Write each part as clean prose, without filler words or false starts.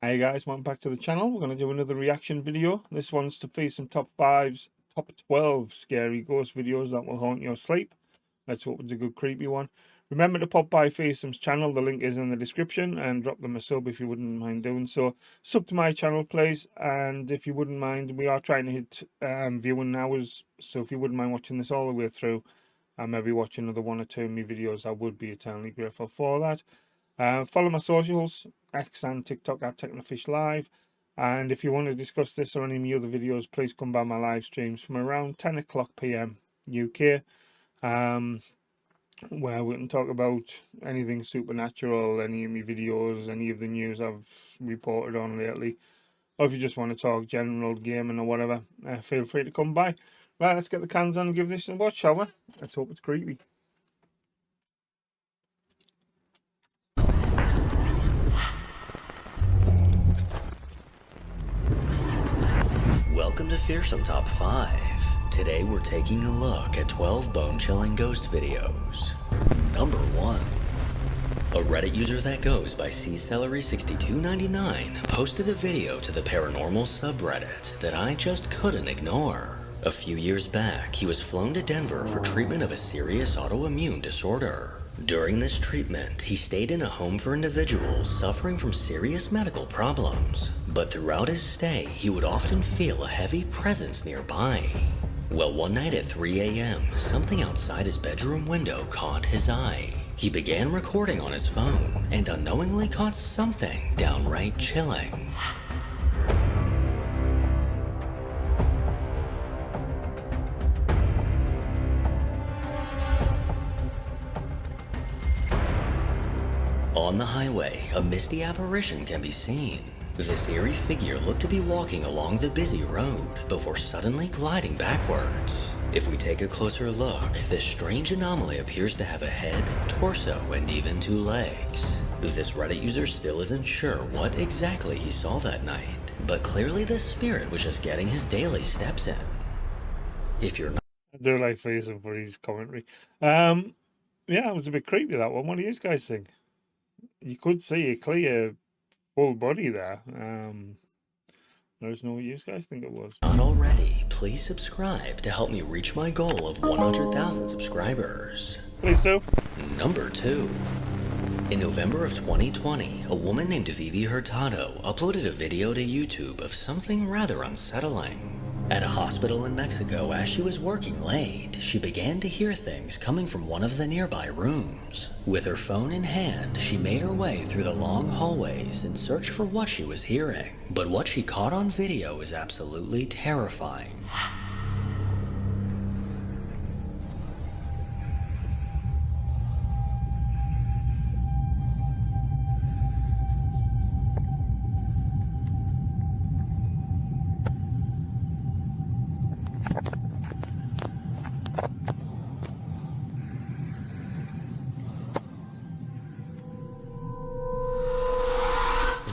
Hey guys, welcome back to the channel. We're going to do another reaction video. This one's to Fearsome top 5's top 12 scary ghost videos that will haunt your sleep. Let's hope it's a good creepy one. Remember to pop by Fearsome's channel, the link is in the description, and drop them a sub if you wouldn't mind doing so. Sub to my channel please, and if you wouldn't mind, we are trying to hit viewing hours, so if you wouldn't mind watching this all the way through and maybe watch another one or two of my videos, I would be eternally grateful for that. Follow my socials, X and TikTok at TechnoFishLive. And if you want to discuss this or any of my other videos, please come by my live streams from around 10 o'clock PM UK, where we can talk about anything supernatural, any of my videos, any of the news I've reported on lately, or if you just want to talk general gaming or whatever, feel free to come by. Right, let's get the cans on and give this a watch, shall we? Let's hope it's creepy. Welcome to Fearsome Top 5. Today we're taking a look at 12 bone-chilling ghost videos. Number 1. A Reddit user that goes by CCelery6299 posted a video to the paranormal subreddit that I just couldn't ignore. A few years back, he was flown to Denver for treatment of a serious autoimmune disorder. During this treatment, he stayed in a home for individuals suffering from serious medical problems. But throughout his stay, he would often feel a heavy presence nearby. Well, one night at 3 a.m., something outside his bedroom window caught his eye. He began recording on his phone and unknowingly caught something downright chilling. On the highway, a misty apparition can be seen. This eerie figure looked to be walking along the busy road before suddenly gliding backwards. If we take a closer look, this strange anomaly appears to have a head, torso, and even 2 legs. This Reddit user still isn't sure what exactly he saw that night, but clearly this spirit was just getting his daily steps in. If you're not... I do like Fearsome for his commentary. Yeah, it was a bit creepy, that one. What do you guys think? You could see a clear full body there. Let us know what you guys think it was. Not already, please subscribe to help me reach my goal of 100,000 subscribers. Please do. Number 2. In November of 2020, a woman named Vivi Hurtado uploaded a video to YouTube of something rather unsettling. At a hospital in Mexico, as she was working late, she began to hear things coming from one of the nearby rooms. With her phone in hand, she made her way through the long hallways in search for what she was hearing. But what she caught on video is absolutely terrifying.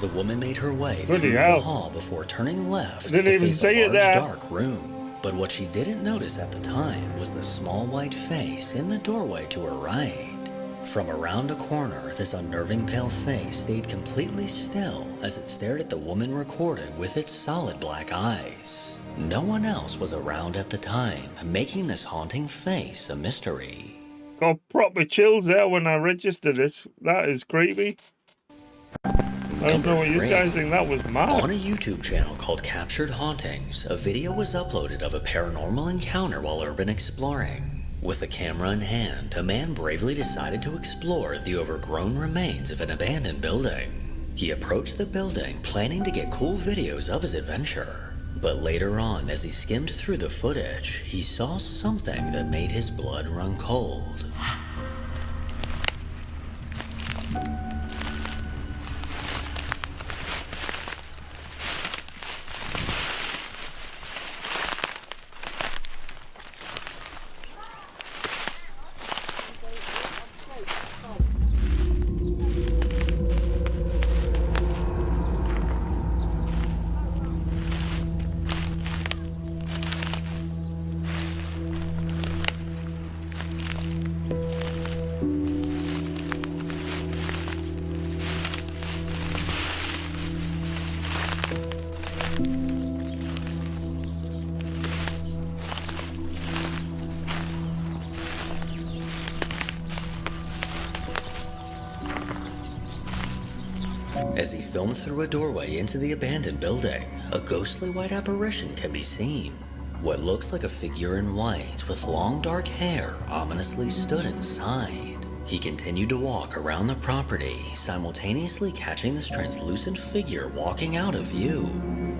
The woman made her way through the hall before turning left to face a large dark room. But what she didn't notice at the time was the small white face in the doorway to her right. From around a corner, this unnerving pale face stayed completely still as it stared at the woman recording with its solid black eyes. No one else was around at the time, making this haunting face a mystery. Got proper chills there when I registered it. That is creepy. I don't know what you guys think. That was mad. On a YouTube channel called Captured Hauntings, a video was uploaded of a paranormal encounter while urban exploring. With a camera in hand, a man bravely decided to explore the overgrown remains of an abandoned building. He approached the building planning to get cool videos of his adventure. But later on, as he skimmed through the footage, he saw something that made his blood run cold. As he filmed through a doorway into the abandoned building, a ghostly white apparition can be seen. What looks like a figure in white with long dark hair ominously stood inside. He continued to walk around the property, simultaneously catching this translucent figure walking out of view.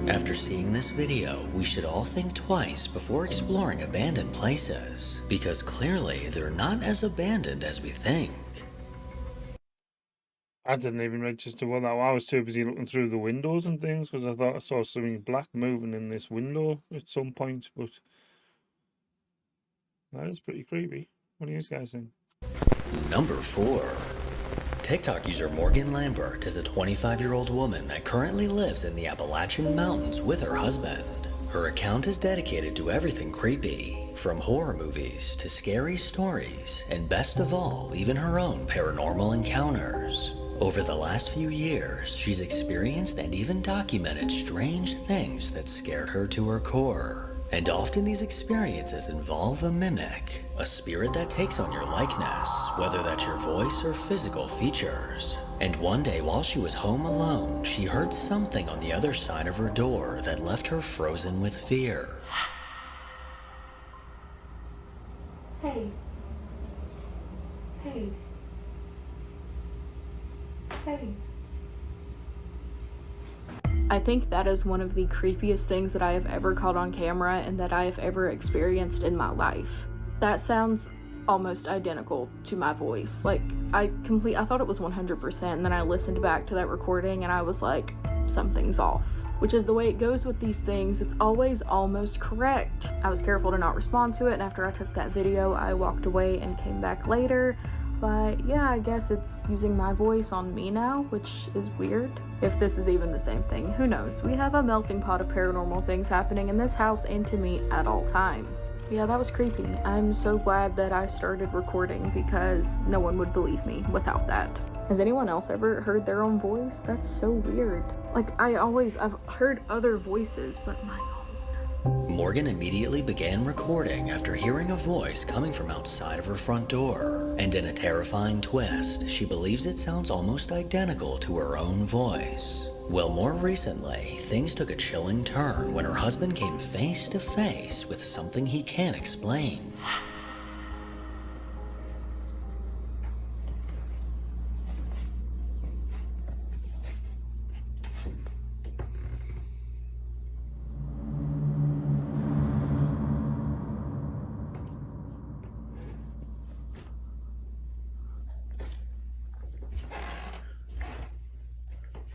After seeing this video, we should all think twice before exploring abandoned places, because clearly they're not as abandoned as we think. I didn't even register what that was. I was too busy looking through the windows and things because I thought I saw something black moving in this window at some point, but that is pretty creepy. What do you guys think? Number 4. TikTok user Morgan Lambert is a 25-year-old woman that currently lives in the Appalachian Mountains with her husband. Her account is dedicated to everything creepy, from horror movies to scary stories, and best of all, even her own paranormal encounters. Over the last few years, she's experienced and even documented strange things that scared her to her core. And often these experiences involve a mimic, a spirit that takes on your likeness, whether that's your voice or physical features. And one day while she was home alone, she heard something on the other side of her door that left her frozen with fear. Hey. Hey. Hey. I think that is one of the creepiest things that I have ever caught on camera and that I have ever experienced in my life. That sounds almost identical to my voice. Like, I thought it was 100%, and then I listened back to that recording and I was like, something's off. Which is the way it goes with these things, it's always almost correct. I was careful to not respond to it, and after I took that video, I walked away and came back later. But yeah, I guess it's using my voice on me now, which is weird. If this is even the same thing, who knows? We have a melting pot of paranormal things happening in this house and to me at all times. Yeah, that was creepy. I'm so glad that I started recording because no one would believe me without that. Has anyone else ever heard their own voice? That's so weird. Like, I've heard other voices, but my own. Morgan immediately began recording after hearing a voice coming from outside of her front door. And in a terrifying twist, she believes it sounds almost identical to her own voice. Well, more recently, things took a chilling turn when her husband came face to face with something he can't explain.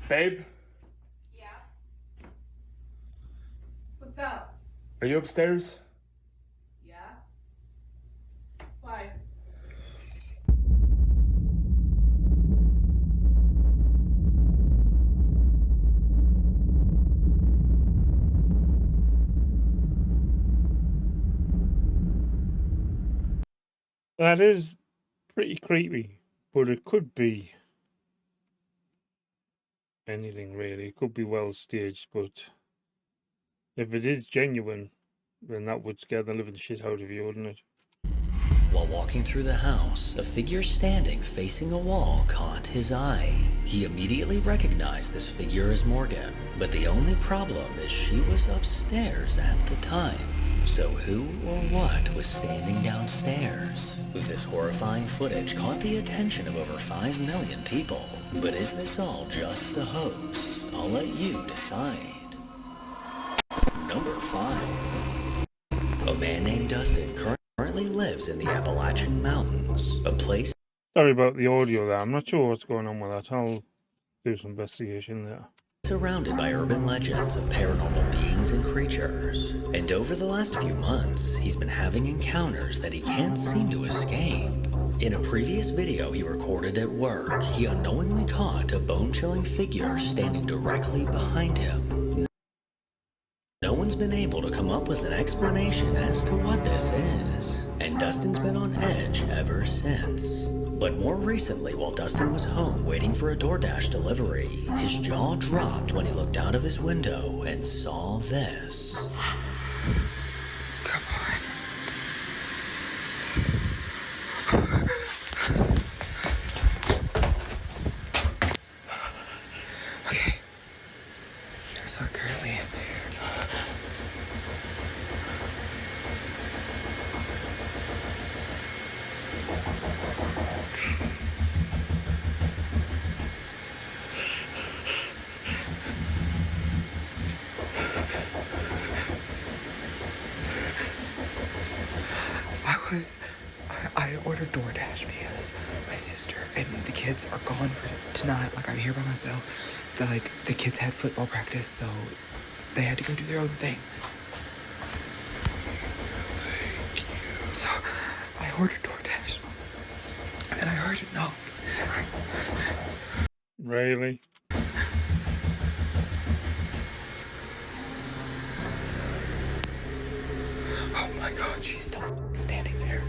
Babe, Yeah? What's up? are you upstairs? Yeah? Why? That is pretty creepy, but it could be anything really. It could be well staged, but if it is genuine, then that would scare the living shit out of you, wouldn't it? While walking through the house, a figure standing facing a wall caught his eye. He immediately recognized this figure as Morgan, but the only problem is she was upstairs at the time. So who or what was standing downstairs? This horrifying footage caught the attention of over 5 million people. But is this all just a hoax? I'll let you decide. Number 5. A man named Dustin currently lives in the Appalachian Mountains, a place Sorry about the audio there. I'm not sure what's going on with that. I'll do some investigation there. surrounded by urban legends of paranormal beings and creatures. And over the last few months, he's been having encounters that he can't seem to escape. In a previous video he recorded at work, he unknowingly caught a bone-chilling figure standing directly behind him. No one's been able to come up with an explanation as to what this is, and Dustin's been on edge ever since. But more recently, while Dustin was home waiting for a DoorDash delivery, his jaw dropped when he looked out of his window and saw this. Come on. was I ordered DoorDash because my sister and the kids are gone for tonight. Like, I'm here by myself. The kids had football practice, so they had to go do their own thing. Thank you. So I ordered DoorDash, and then I heard a knock. Really? Oh my God, she's still standing there.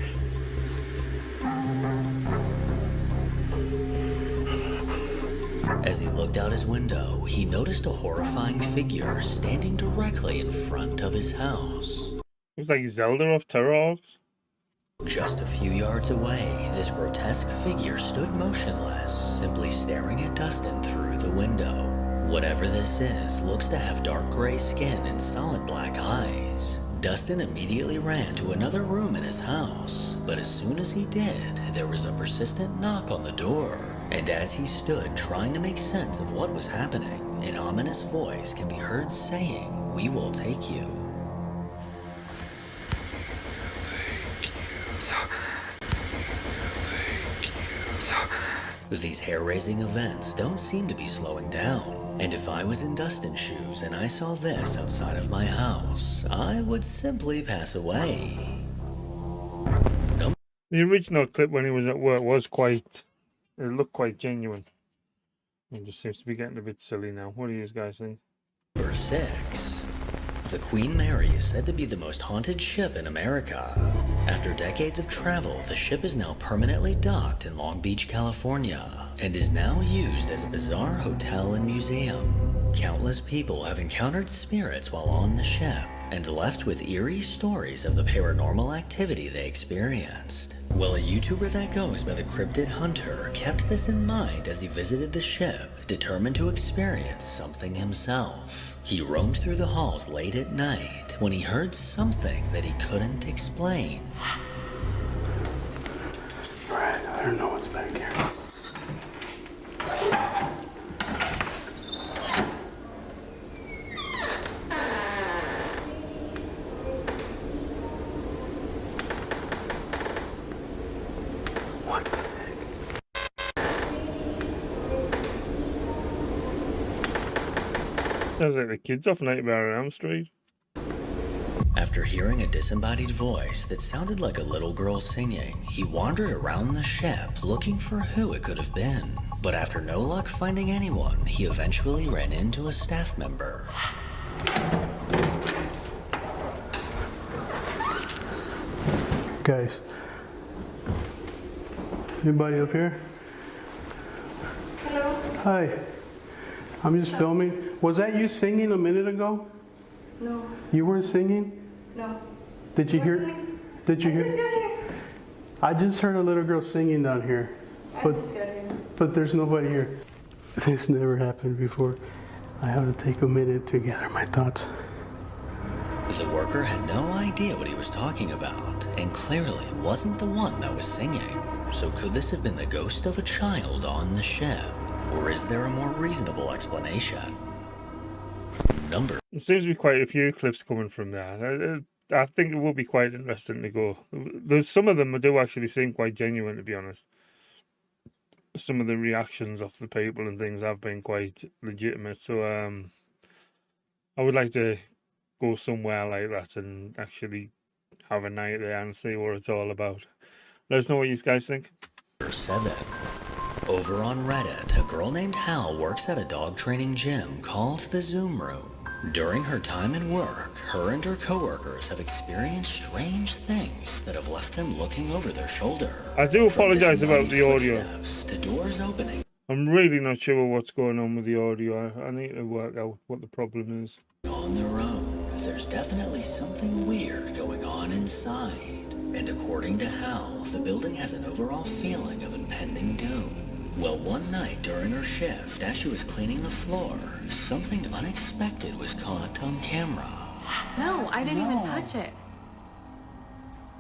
As he looked out his window, he noticed a horrifying figure standing directly in front of his house. Looks like Zelda off Terror Orcs. Just a few yards away, this grotesque figure stood motionless, simply staring at Dustin through the window. Whatever this is looks to have dark gray skin and solid black eyes. Dustin immediately ran to another room in his house, but as soon as he did, there was a persistent knock on the door. And as he stood trying to make sense of what was happening, an ominous voice can be heard saying, "We will take you." These hair-raising events don't seem to be slowing down. And if I was in Dustin's shoes and I saw this outside of my house, I would simply pass away. The original clip when he was at work was quite... It looked quite genuine. It just seems to be getting a bit silly now. What do you guys think? Number 6. The Queen Mary is said to be the most haunted ship in America. After decades of travel, the ship is now permanently docked in Long Beach, California, and is now used as a bizarre hotel and museum. Countless people have encountered spirits while on the ship, and left with eerie stories of the paranormal activity they experienced. Well, a YouTuber that goes by the Cryptid Hunter kept this in mind as he visited the ship, determined to experience something himself. He roamed through the halls late at night when he heard something that he couldn't explain. Alright, I don't know what's back here. What the heck? Sounds like the kids off Nightmare on Elm Street. After hearing a disembodied voice that sounded like a little girl singing, he wandered around the ship looking for who it could have been. But after no luck finding anyone, he eventually ran into a staff member. Guys, anybody up here? Hello? Hi, I'm just filming. Was that you singing a minute ago? No, You weren't singing? no. Did you hear? Wasn't Did you I just hear? got here. I just heard a little girl singing down here, I but just got here. but there's nobody here. This never happened before. I have to take a minute to gather my thoughts. The worker had no idea what he was talking about, and clearly wasn't the one that was singing. So could this have been the ghost of a child on the ship? Or is there a more reasonable explanation? Number There seems to be quite a few clips coming from there. I think it will be quite interesting to go. There's some of them do actually seem quite genuine, to be honest. Some of the reactions of the people and things have been quite legitimate. So I would like to go somewhere like that and actually have a night there and see what it's all about. Let us know what you guys think. 7. Over on Reddit, a girl named Hal works at a dog training gym called the Zoom Room. During her time at work, her and her coworkers have experienced strange things that have left them looking over their shoulder. I do From apologise about the disembodied audio. footsteps to doors opening I'm really not sure what's going on with the audio. I need to work out what the problem is. on their own. There's definitely something weird going on inside. And according to Hal, the building has an overall feeling of impending doom. Well, one night during her shift, as she was cleaning the floor, something unexpected was caught on camera. No, I didn't even touch it.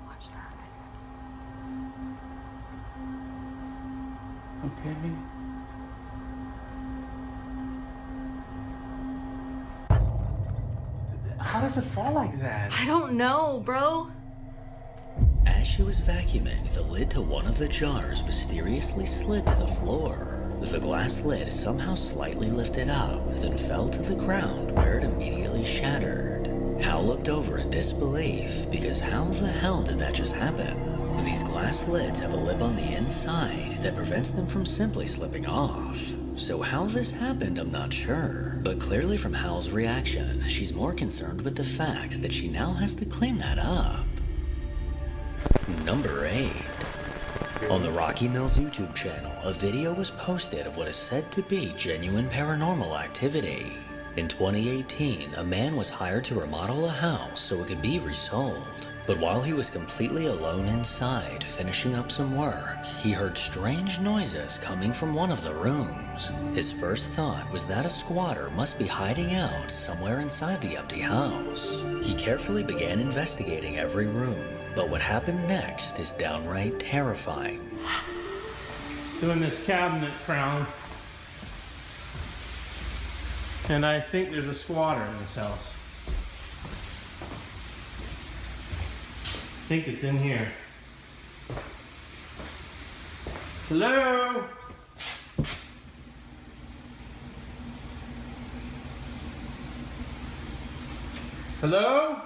Watch that. Okay. How does it fall like that? I don't know, bro. As she she was vacuuming, the lid to one of the jars mysteriously slid to the floor. The glass lid somehow slightly lifted up, then fell to the ground where it immediately shattered. Hal looked over in disbelief, because how the hell did that just happen? These glass lids have a lip on the inside that prevents them from simply slipping off. So how this happened, I'm not sure. But clearly from Hal's reaction, she's more concerned with the fact that she now has to clean that up. Number 8. On the Rocky Mills YouTube channel, a video was posted of what is said to be genuine paranormal activity. In 2018, a man was hired to remodel a house so it could be resold. But while he was completely alone inside, finishing up some work, he heard strange noises coming from one of the rooms. His first thought was that a squatter must be hiding out somewhere inside the empty house. He carefully began investigating every room, but what happened next is downright terrifying. Doing this cabinet crown. And I think there's a squatter in this house. I think it's in here. Hello? Hello?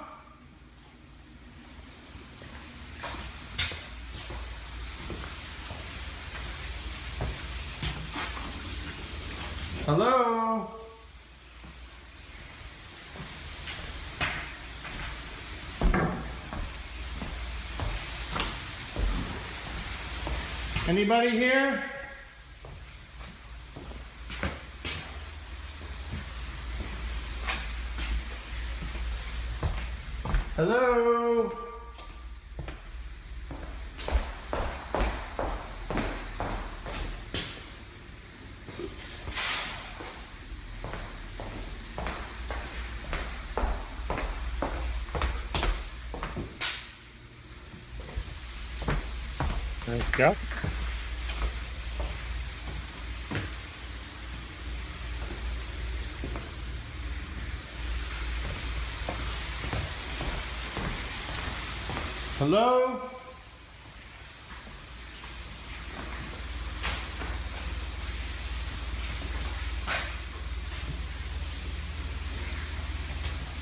Hello? Anybody here? Hello? Nice go. Hello?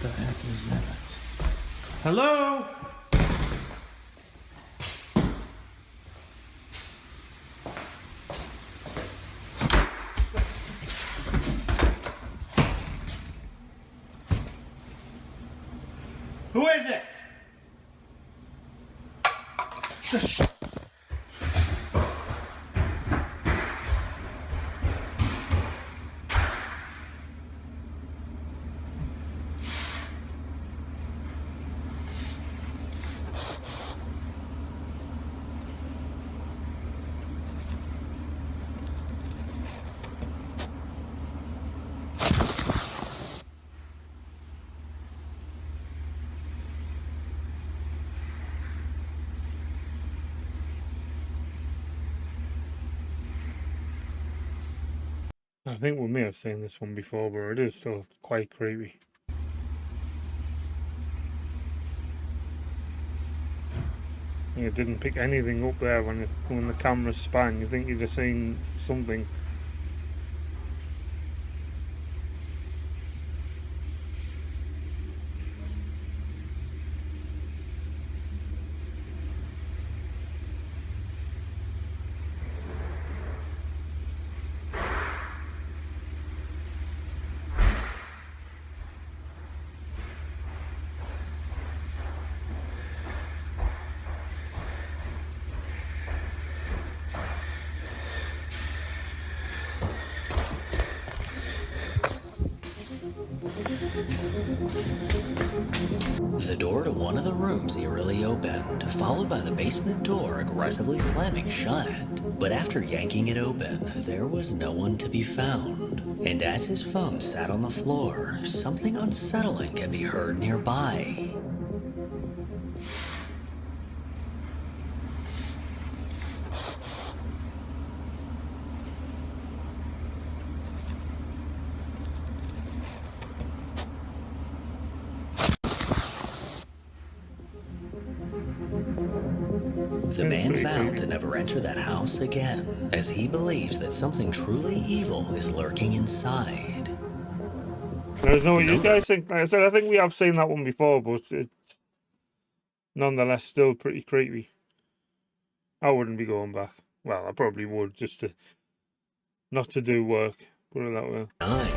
The heck is that? Hello? Who is it? I think we may have seen this one before, but it is still quite creepy. It didn't pick anything up there when the camera span. You think you'd have seen something. The door to one of the rooms eerily opened, followed by the basement door aggressively slamming shut. But after yanking it open, there was no one to be found. And as his phone sat on the floor, something unsettling could be heard nearby. The man vowed to never enter that house again, as he believes that something truly evil is lurking inside. I don't know what you Nope. guys think. Like I said, I think we have seen that one before, but it's nonetheless still pretty creepy. I wouldn't be going back. Well, I probably would, just to not to do work. Put it that way. 9.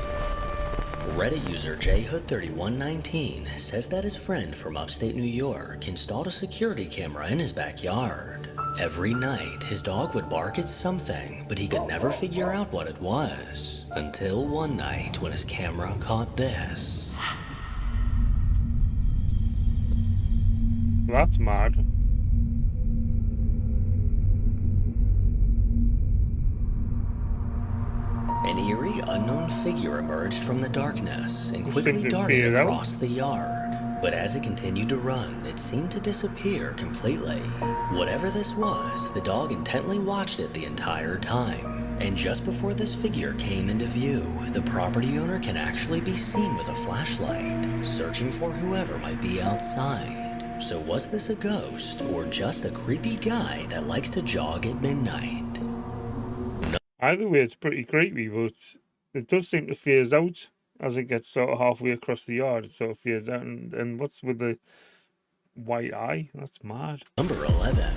Reddit user jhood3119 says that his friend from upstate New York installed a security camera in his backyard. Every night, his dog would bark at something, but he could never figure out what it was. Until one night when his camera caught this. That's mad. An eerie, unknown figure emerged from the darkness and quickly Seemed to darted fade out. across the yard. But as it continued to run, it seemed to disappear completely. Whatever this was, the dog intently watched it the entire time. And just before this figure came into view, the property owner can actually be seen with a flashlight, searching for whoever might be outside. So was this a ghost, or just a creepy guy that likes to jog at midnight? Either way, it's pretty creepy, but it does seem to phase out as it gets sort of halfway across the yard. It sort of fades out. And what's with the white eye? That's mad. Number 11.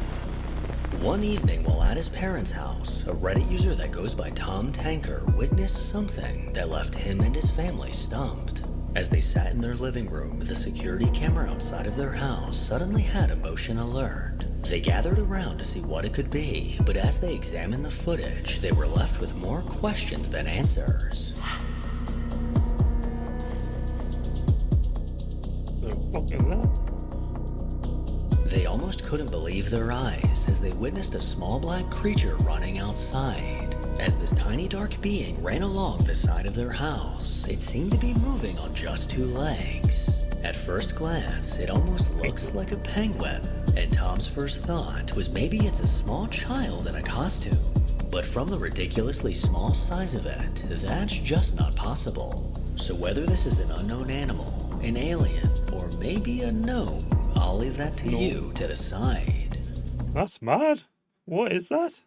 One evening while at his parents' house, a Reddit user that goes by Tom Tanker witnessed something that left him and his family stumped. As they sat in their living room, the security camera outside of their house suddenly had a motion alert. They gathered around to see what it could be, but as they examined the footage, they were left with more questions than answers. The fuck is that? They almost couldn't believe their eyes as they witnessed a small black creature running outside. As this tiny dark being ran along the side of their house, it seemed to be moving on just 2 legs. At first glance, it almost looks like a penguin, and Tom's first thought was maybe it's a small child in a costume. But from the ridiculously small size of it, that's just not possible. So whether this is an unknown animal, an alien, or maybe a gnome, I'll leave that to you to decide. That's mad. What is that?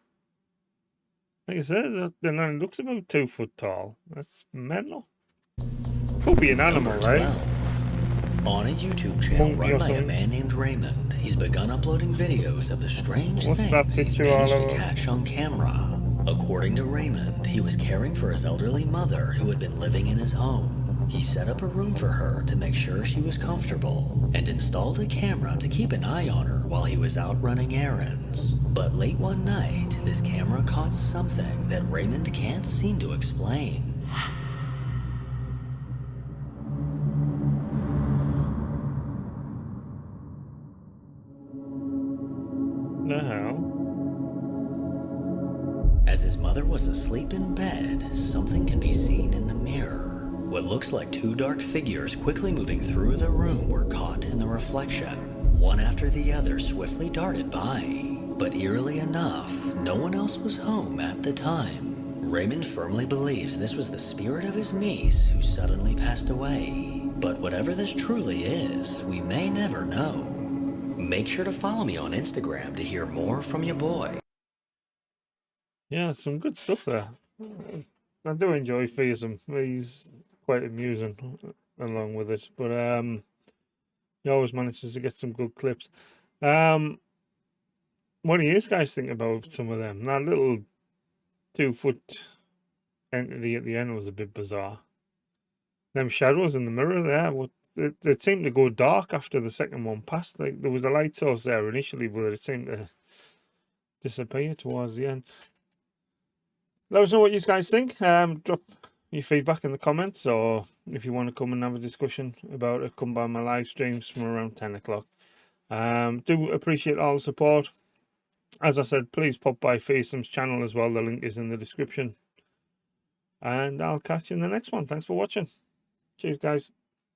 Like I said, it looks about 2 foot tall. That's mental. Could be an animal, Number right? 12. On a YouTube channel Monkey run or by a something. man named Raymond, he's begun uploading videos of the strange What's that things he's picture all managed to over? catch on camera. According to Raymond, he was caring for his elderly mother who had been living in his home. He set up a room for her to make sure she was comfortable and installed a camera to keep an eye on her while he was out running errands. But late one night, this camera caught something that Raymond can't seem to explain. The hell? As his mother was asleep in bed, something can be seen in the mirror. What looks like 2 dark figures quickly moving through the room were caught in the reflection. One after the other swiftly darted by. But eerily enough, no one else was home at the time. Raymond firmly believes this was the spirit of his niece who suddenly passed away. But whatever this truly is, we may never know. Make sure to follow me on Instagram to hear more from your boy. Yeah, some good stuff there. I do enjoy Fearsome. He's quite amusing along with it. But he always manages to get some good clips. What do you guys think about some of them? That little 2 foot entity at the end was a bit bizarre. Them shadows in the mirror there, it seemed to go dark after the second one passed. Like there was a light source there initially, but it seemed to disappear towards the end. Let us know what you guys think. Drop your feedback in the comments, or if you want to come and have a discussion about it, come by my live streams from around 10 o'clock. Do appreciate all the support. As I said, please pop by Fearsome's channel as well. The link is in the description. And I'll catch you in the next one. Thanks for watching. Cheers, guys.